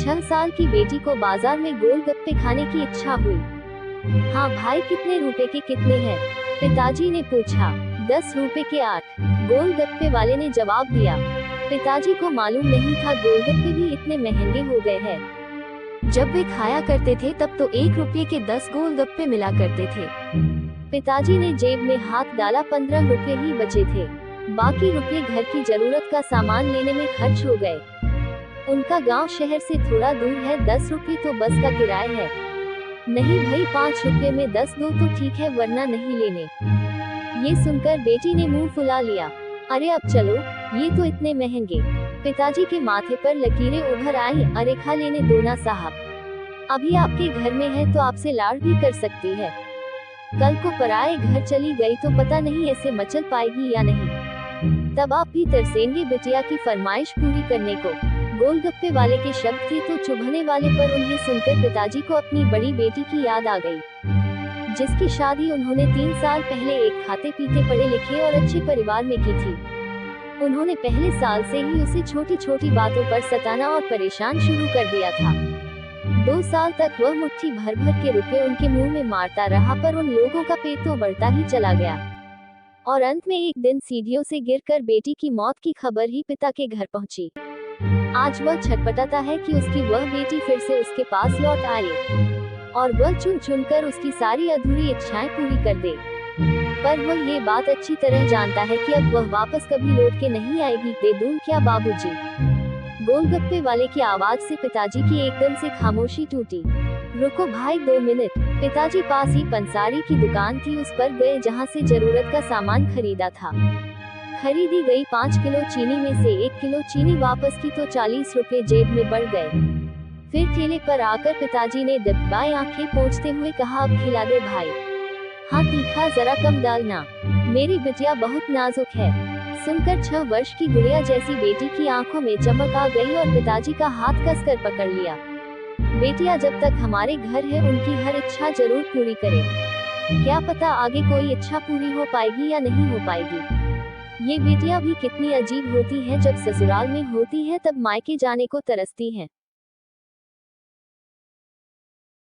6 साल की बेटी को बाजार में गोलगप्पे खाने की इच्छा हुई। हाँ भाई, कितने रुपए के कितने हैं? पिताजी ने पूछा। 10 रुपए के 8, गोलगप्पे वाले ने जवाब दिया। पिताजी को मालूम नहीं था गोलगप्पे भी इतने महंगे हो गए हैं। जब वे खाया करते थे तब तो 1 रुपये के 10 गोलगप्पे मिला करते थे। पिताजी ने जेब में हाथ डाला, 15 रुपये ही बचे थे। बाकी रुपये घर की जरूरत का सामान लेने में खर्च हो गए। उनका गांव शहर से थोड़ा दूर है, 10 रुपये तो बस का किराया है। नहीं भाई, 5 रुपये में 10 दो तो ठीक है, वरना नहीं लेने। ये सुनकर बेटी ने मुंह फुला लिया। अरे अब चलो, ये तो इतने महंगे। पिताजी के माथे पर लकीरें उभर आई। अरे खा लेने दो ना साहब, अभी आपके घर में है तो आपसे लाड़ भी कर सकती है। कल को पराए घर चली गई तो पता नहीं ऐसे मचल पाएगी या नहीं। तब आप भी तरसेंगे बिटिया की फरमाइश पूरी करने को। गोलगप्पे वाले के शब्द थे तो चुभने वाले, पर उन्हें सुनकर पिताजी को अपनी बड़ी बेटी की याद आ गई, जिसकी शादी उन्होंने 3 साल पहले एक खाते पीते पढ़े लिखे और अच्छे परिवार में की थी। उन्होंने पहले साल से ही उसे छोटी छोटी बातों पर सताना और परेशान शुरू कर दिया था। 2 साल तक वह मुट्ठी भर भर के रुपए उनके मुंह में मारता रहा, पर उन लोगों का पेट तो बढ़ता ही चला गया। और अंत में एक दिन सीढ़ियों से गिरकर बेटी की मौत की खबर ही पिता के घर पहुंची। आज वह छटपटाता है कि उसकी वह बेटी फिर से उसके पास लौट आए और वह चुन चुनकर उसकी सारी अधूरी इच्छाएं पूरी कर दे। पर वह ये बात अच्छी तरह जानता है कि अब वह वापस कभी लौट के नहीं आएगी। दे दूं क्या बाबूजी? गोलगप्पे वाले की आवाज से पिताजी की एकदम से खामोशी टूटी। रुको भाई, 2 मिनट। पिताजी पास ही पंसारी की दुकान थी, उस पर गए जहां से जरूरत का सामान खरीदा था। खरीदी गई 5 किलो चीनी में से 1 किलो चीनी वापस की तो 40 रुपए जेब में बढ़ गए। फिर ठेले पर आकर पिताजी ने दबाई आंखें पोंछते हुए कहा, अब खिला दे भाई। हाँ तीखा जरा कम डालना, मेरी बिटिया बहुत नाजुक है। सुनकर 6 वर्ष की गुड़िया जैसी बेटी की आंखों में चमक आ गई और पिताजी का हाथ कसकर पकड़ लिया। बेटिया जब तक हमारे घर है उनकी हर इच्छा जरूर पूरी करें। क्या पता आगे कोई इच्छा पूरी हो पाएगी या नहीं हो पाएगी। ये बेटियां भी कितनी अजीब होती हैं, जब ससुराल में होती हैं तब मायके जाने को तरसती हैं।